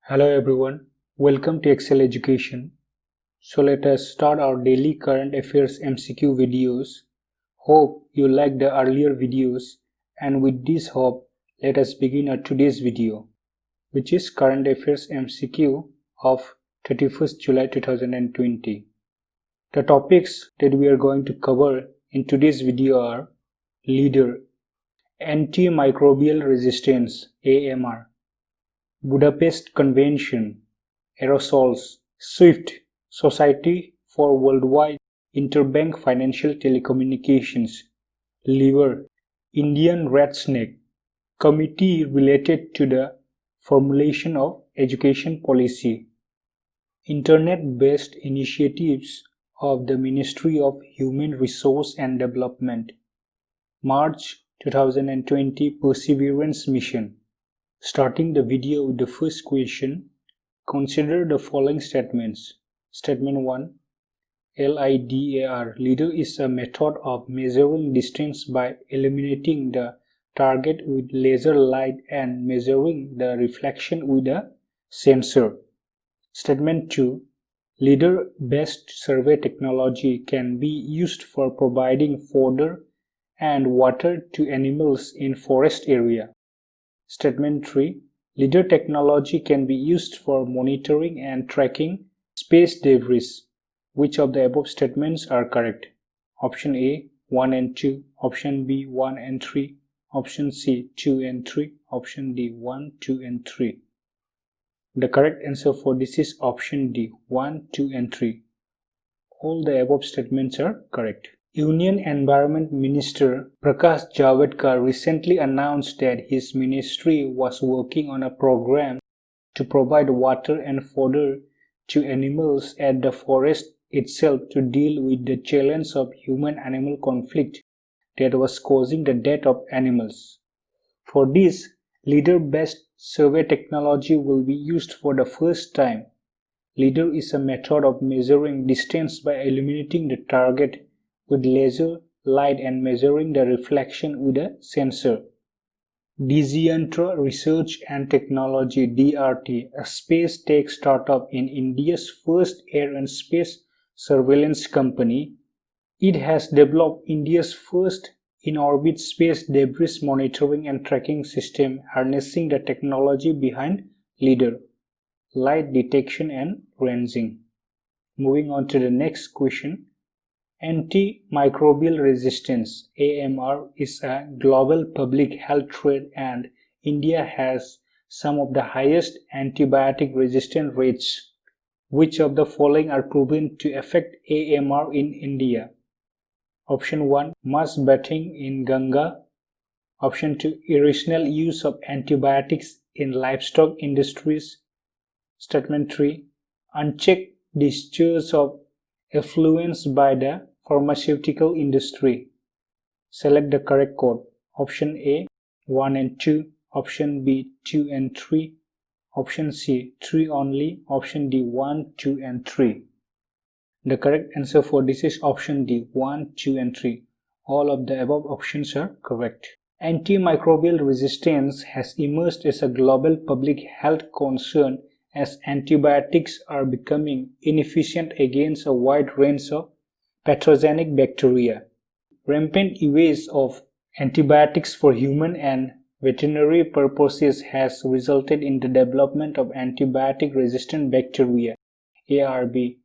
Hello everyone, welcome to Excel Education. So let us start our daily current affairs MCQ videos. Hope you liked the earlier videos, and with this hope, let us begin our today's video, which is current affairs MCQ of 31st July 2020. The topics that we are going to cover in today's video are LIDAR, Anti-Microbial Resistance AMR, Budapest Convention, Aerosols, SWIFT, Society for Worldwide Interbank Financial Telecommunications, LIBOR, Indian rat snake, committee related to the formulation of education policy, Internet-based initiatives of the Ministry of Human Resource and Development, March 2020 Perseverance Mission. Starting the video with the first question, consider the following statements. Statement 1. LIDAR, LIDAR is a method of measuring distance by illuminating the target with laser light and measuring the reflection with a sensor. Statement 2. LIDAR-based survey technology can be used for providing fodder and water to animals in forest area. Statement 3. LIDAR technology can be used for monitoring and tracking space debris. Which of the above statements are correct? Option A, 1 and 2. Option B, 1 and 3. Option C, 2 and 3. Option D, 1, 2 and 3. The correct answer for this is option D, 1, 2 and 3. All the above statements are correct. Union Environment Minister Prakash Javadekar recently announced that his ministry was working on a program to provide water and fodder to animals at the forest itself to deal with the challenge of human-animal conflict that was causing the death of animals. For this, LIDAR-based survey technology will be used for the first time. LIDAR is a method of measuring distance by illuminating the target with laser light and measuring the reflection with a sensor. Digiyantra Research and Technology DRT, a space tech startup in India's first air and space surveillance company, it has developed India's first in-orbit space debris monitoring and tracking system harnessing the technology behind LIDAR, light detection and ranging. Moving on to the next question. Anti-Microbial Resistance AMR is a global public health threat, and India has some of the highest antibiotic resistance rates. Which of the following are proven to affect AMR in India? Option 1. Mass bathing in Ganga. Option 2. Irrational use of antibiotics in livestock industries. Statement 3. Unchecked discharge of effluents by the pharmaceutical industry. Select the correct code. Option A, 1 and 2. Option B, 2 and 3. Option C, 3 only. Option D, 1, 2 and 3. The correct answer for this is option D, 1, 2 and 3. All of the above options are correct. Antimicrobial resistance has emerged as a global public health concern as antibiotics are becoming inefficient against a wide range of pathogenic bacteria. Rampant use of antibiotics for human and veterinary purposes has resulted in the development of antibiotic-resistant bacteria, ARB,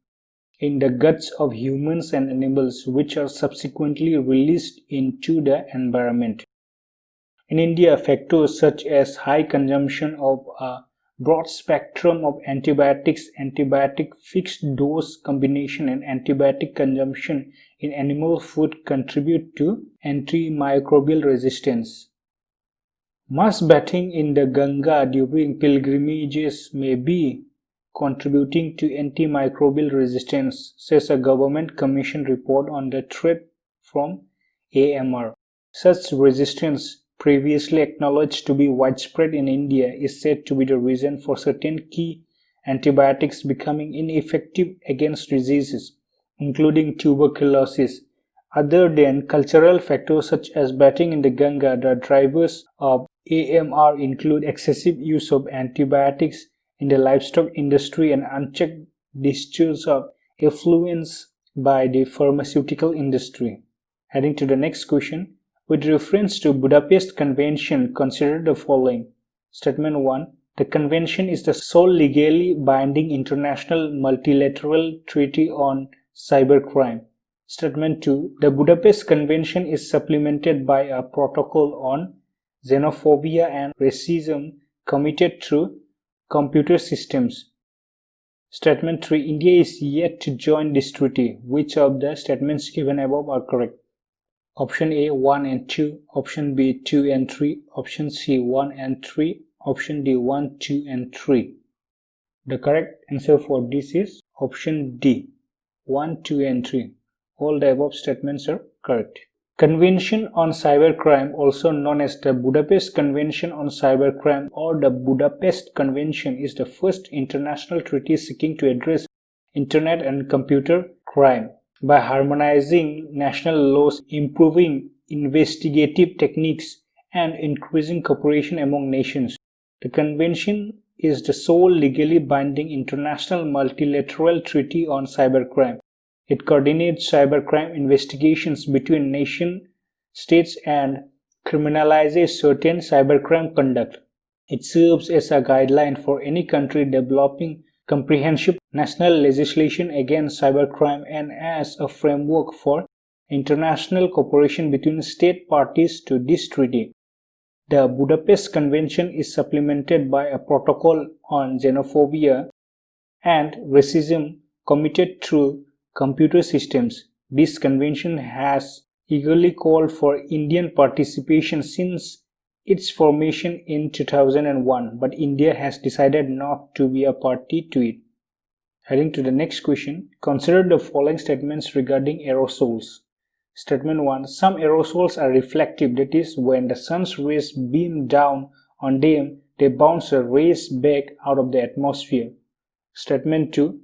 in the guts of humans and animals, which are subsequently released into the environment. In India, factors such as high consumption of a broad spectrum of antibiotics, antibiotic fixed dose combination and antibiotic consumption in animal food contribute to antimicrobial resistance. Mass bathing in the Ganga during pilgrimages may be contributing to antimicrobial resistance, says a government commission report on the threat from AMR. Such resistance, previously acknowledged to be widespread in India, is said to be the reason for certain key antibiotics becoming ineffective against diseases, including tuberculosis. Other than cultural factors such as bathing in the Ganga, the drivers of AMR include excessive use of antibiotics in the livestock industry and unchecked discharge of effluents by the pharmaceutical industry. Heading to the next question, with reference to Budapest Convention, consider the following. Statement 1. The convention is the sole legally binding international multilateral treaty on cybercrime. Statement 2. The Budapest Convention is supplemented by a protocol on xenophobia and racism committed through computer systems. Statement 3. India is yet to join this treaty. Which of the statements given above are correct? Option A 1 and 2, option B 2 and 3, option C 1 and 3, option D 1, 2 and 3. The correct answer for this is option D 1, 2 and 3. All the above statements are correct. Convention on Cybercrime, also known as the Budapest Convention on Cybercrime or the Budapest Convention, is the first international treaty seeking to address internet and computer crime by harmonizing national laws, improving investigative techniques, and increasing cooperation among nations. The convention is the sole legally binding international multilateral treaty on cybercrime. It coordinates cybercrime investigations between nation states and criminalizes certain cybercrime conduct. It serves as a guideline for any country developing comprehensive national legislation against cybercrime and as a framework for international cooperation between state parties to this treaty. The Budapest Convention is supplemented by a protocol on xenophobia and racism committed through computer systems. This convention has eagerly called for Indian participation since its formation in 2001, but India has decided not to be a party to it. Heading to the next question, consider the following statements regarding aerosols. Statement 1. Some aerosols are reflective, that is, when the sun's rays beam down on them, they bounce the rays back out of the atmosphere. Statement 2.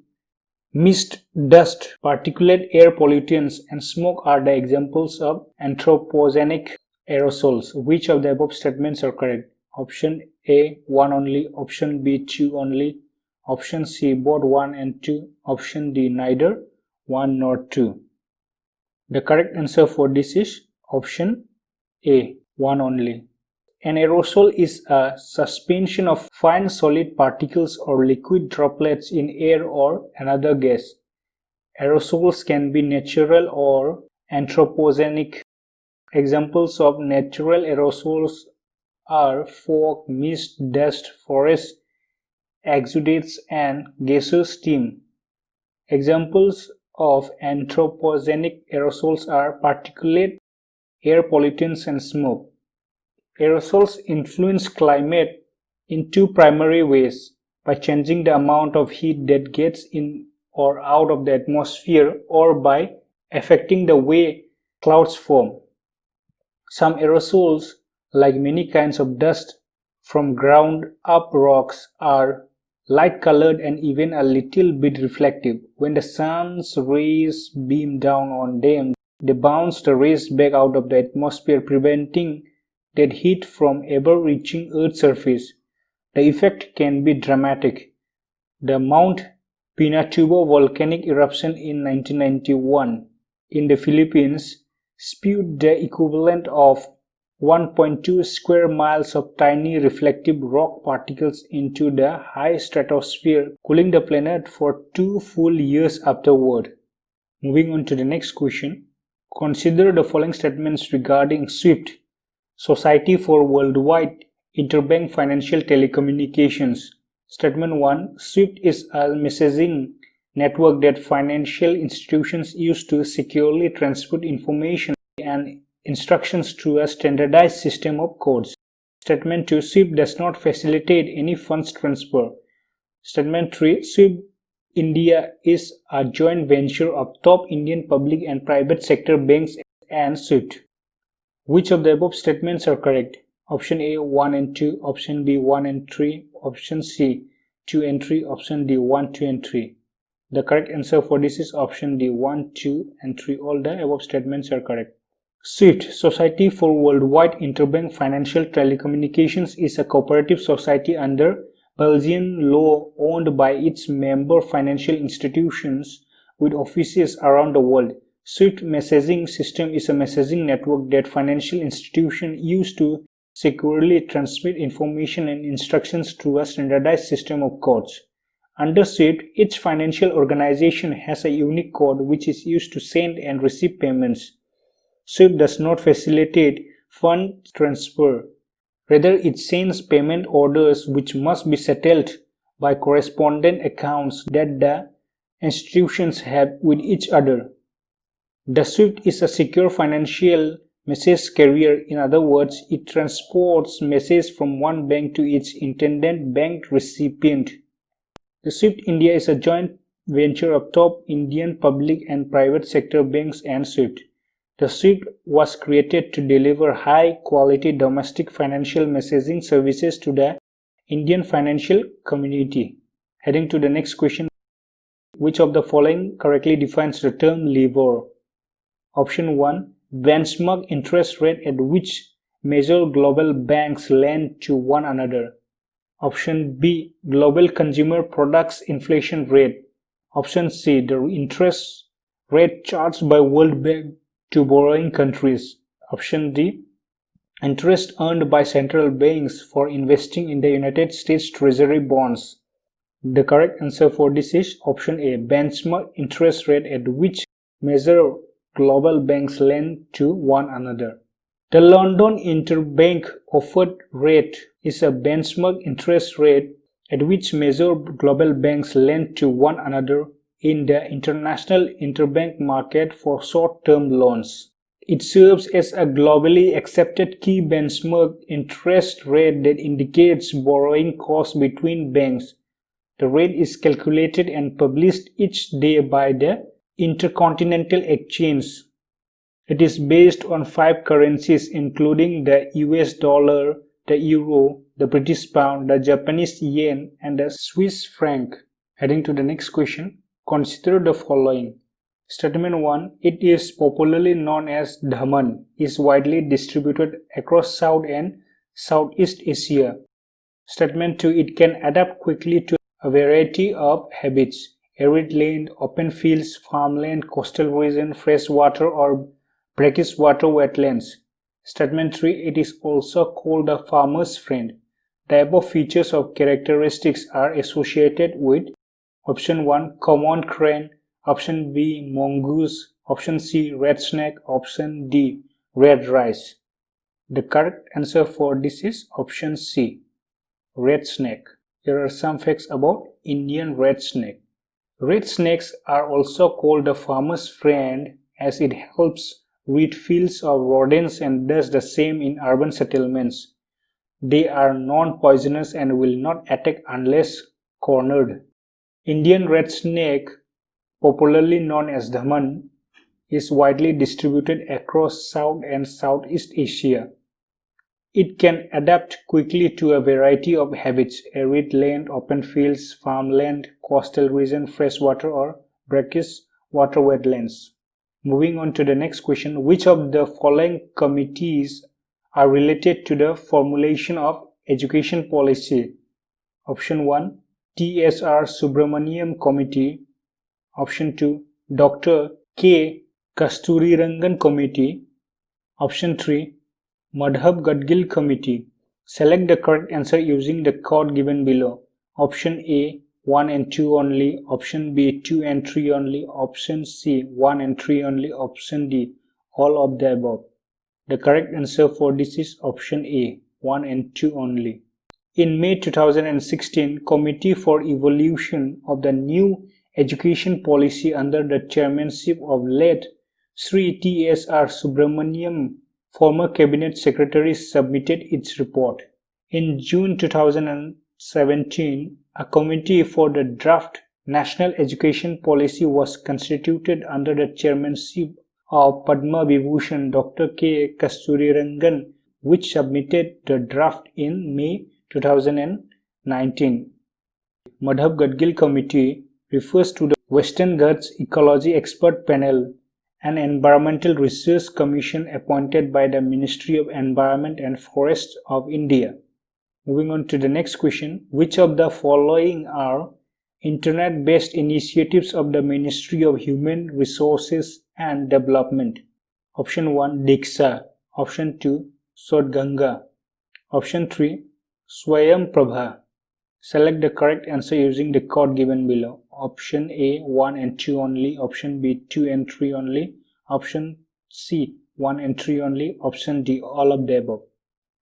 Mist, dust, particulate air pollutants, and smoke are the examples of anthropogenic aerosols. Which of the above statements are correct? Option A 1 only, option B 2 only, option C both 1 and 2, option D neither 1 nor 2. The correct answer for this is option A 1 only. An aerosol is a suspension of fine solid particles or liquid droplets in air or another gas. Aerosols can be natural or anthropogenic. Examples of natural aerosols are fog, mist, dust, forest exudates, and gaseous steam. Examples of anthropogenic aerosols are particulate air pollutants and smoke. Aerosols influence climate in two primary ways: by changing the amount of heat that gets in or out of the atmosphere, or by affecting the way clouds form. Some aerosols, like many kinds of dust from ground-up rocks, are light-colored and even a little bit reflective. When the sun's rays beam down on them, they bounce the rays back out of the atmosphere, preventing that heat from ever reaching Earth's surface. The effect can be dramatic. The Mount Pinatubo volcanic eruption in 1991 in the Philippines spewed the equivalent of 1.2 square miles of tiny reflective rock particles into the high stratosphere, cooling the planet for 2 full years afterward. Moving on to the next question, consider the following statements regarding SWIFT, Society for Worldwide Interbank Financial Telecommunications. Statement 1. SWIFT is a messaging network that financial institutions use to securely transmit information and instructions through a standardized system of codes. Statement 2. SWIFT does not facilitate any funds transfer. Statement 3. SWIFT India is a joint venture of top Indian public and private sector banks and SWIFT. Which of the above statements are correct? Option A 1 and 2, option B 1 and 3, option C 2 and 3, option D 1, 2 and 3. The correct answer for this is option D 1, 2 and 3. All the above statements are correct. SWIFT, Society for Worldwide Interbank Financial Telecommunications, is a cooperative society under Belgian law owned by its member financial institutions with offices around the world. SWIFT messaging system is a messaging network that financial institutions use to securely transmit information and instructions through a standardized system of codes. Under SWIFT, each financial organization has a unique code which is used to send and receive payments. SWIFT does not facilitate fund transfer. Rather, it sends payment orders which must be settled by correspondent accounts that the institutions have with each other. The SWIFT is a secure financial message carrier. In other words, it transports messages from one bank to its intended bank recipient. The SWIFT India is a joint venture of top Indian public and private sector banks and SWIFT. The SWIFT was created to deliver high-quality domestic financial messaging services to the Indian financial community. Heading to the next question, which of the following correctly defines the term LIBOR? Option 1, benchmark interest rate at which major global banks lend to one another. Option B, global consumer products inflation rate. Option C, the interest rate charged by World Bank to borrowing countries. Option D, interest earned by central banks for investing in the United States Treasury bonds. The correct answer for this is option A, benchmark interest rate at which major global banks lend to one another. The London Interbank offered rate is a benchmark interest rate at which major global banks lend to one another in the international interbank market for short-term loans. It serves as a globally accepted key benchmark interest rate that indicates borrowing costs between banks. The rate is calculated and published each day by the Intercontinental Exchange. It is based on 5 currencies including the US dollar, the euro, the British pound, the Japanese yen, and the Swiss franc. Heading to the next question, consider the following. Statement 1, it is popularly known as Dhaman, is widely distributed across South and Southeast Asia. Statement 2, it can adapt quickly to a variety of habits, arid land, open fields, farmland, coastal region, freshwater or brackish water wetlands. Statement 3, it is also called the farmer's friend. The above features or characteristics are associated with option 1, common crane, option B, mongoose, option C, red snake, option D, red rice. The correct answer for this is option C, red snake. Here are some facts about Indian red snake. Red snakes are also called the farmer's friend as it helps rid fields of rodents and does the same in urban settlements. They are non-poisonous and will not attack unless cornered. Indian red snake, popularly known as Dhaman, is widely distributed across South and Southeast Asia. It can adapt quickly to a variety of habits, arid land, open fields, farmland, coastal region, freshwater or brackish water wetlands. Moving on to the next question, which of the following committees are related to the formulation of education policy? Option 1, TSR Subramaniam Committee. Option 2, Dr. K. Kasturirangan Committee. Option 3, Madhav Gadgil Committee. Select the correct answer using the code given below. Option A, 1 and 2 only. Option B, 2 and 3 only. Option C, 1 and 3 only. Option D, all of the above. The correct answer for this is option A, 1 and 2 only. In May 2016, Committee for Evolution of the New Education Policy under the chairmanship of late Sri T.S.R. Subramaniam, former Cabinet Secretary, submitted its report. In June 2017, a committee for the draft National Education Policy was constituted under the chairmanship of Padma Vibhushan Dr. K. Kasturirangan, which submitted the draft in May 2019. Madhav Gadgil Committee refers to the Western Ghats Ecology Expert Panel, an environmental research commission appointed by the Ministry of Environment and Forests of India. Moving on to the next question. Which of the following are internet-based initiatives of the Ministry of Human Resources and Development? Option 1 Diksha, Option 2 Sodganga, Option 3 Swayam Prabha. Select the correct answer using the code given below. Option A 1 and 2 only, Option B 2 and 3 only, Option C 1 and 3 only, Option D all of the above.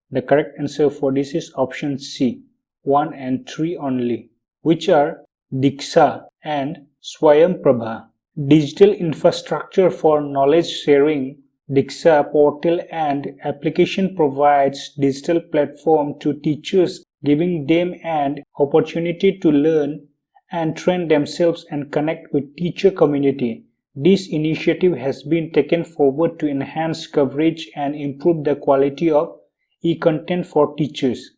The correct answer for this is Option C 1 and 3 only, which are Diksha and Swayam Prabha. Digital infrastructure for knowledge sharing. Diksha portal and application provides digital platform to teachers, giving them an opportunity to learn and train themselves and connect with teacher community. This initiative has been taken forward to enhance coverage and improve the quality of e-content for teachers.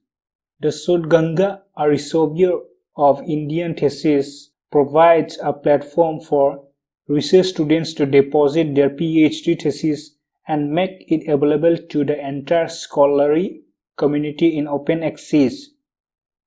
The Sodganga Aerosols of Indian thesis provides a platform for research students to deposit their PhD thesis and make it available to the entire scholarly community in open access.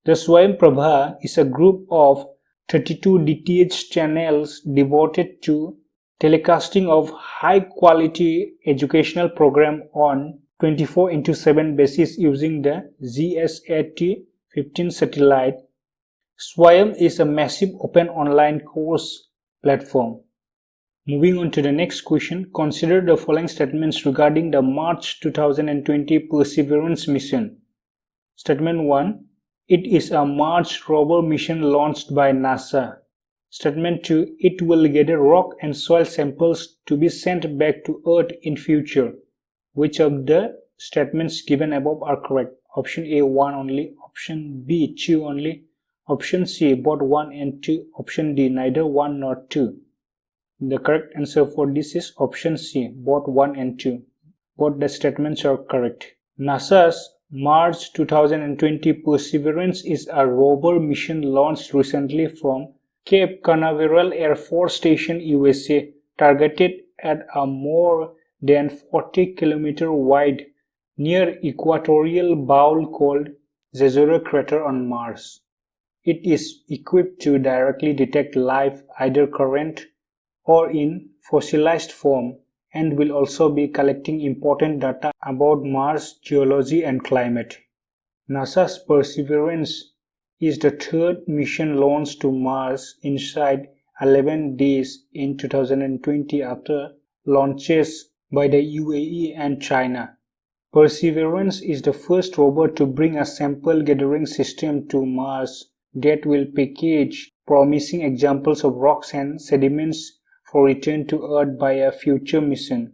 The Swayam Prabha is a group of 32 DTH channels devoted to telecasting of high-quality educational program on 24/7 basis using the GSAT-15 satellite. Swayam is a massive open online course platform. Moving on to the next question, consider the following statements regarding the March 2020 Perseverance mission. Statement 1. It is a Mars rover mission launched by NASA. Statement 2. It will gather rock and soil samples to be sent back to Earth in future. Which of the statements given above are correct? Option A 1 only, Option B 2 only, Option C both 1 and 2, Option D neither 1 nor 2. The correct answer for this is Option C, both 1 and 2. Both the statements are correct. NASA's March 2020 Perseverance is a rover mission launched recently from Cape Canaveral Air Force Station, USA, targeted at a more than 40 km wide near equatorial bowl called Jezero crater on Mars. It is equipped to directly detect life, either current or in fossilized form, and will also be collecting important data about Mars geology and climate. NASA's Perseverance is the third mission launched to Mars inside 11 days in 2020 after launches by the UAE and China. Perseverance is the first rover to bring a sample gathering system to Mars that will package promising examples of rocks and sediments for return to Earth by a future mission.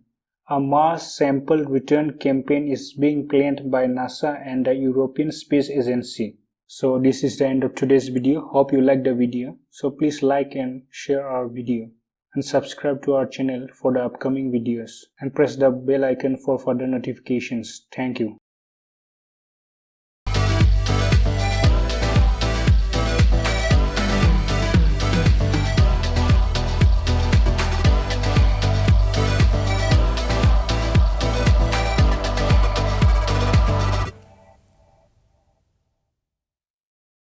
A Mars sample return campaign is being planned by NASA and the European Space Agency. So this is the end of today's video. Hope you liked the video. So please like and share our video and subscribe to our channel for the upcoming videos and press the bell icon for further notifications. Thank you.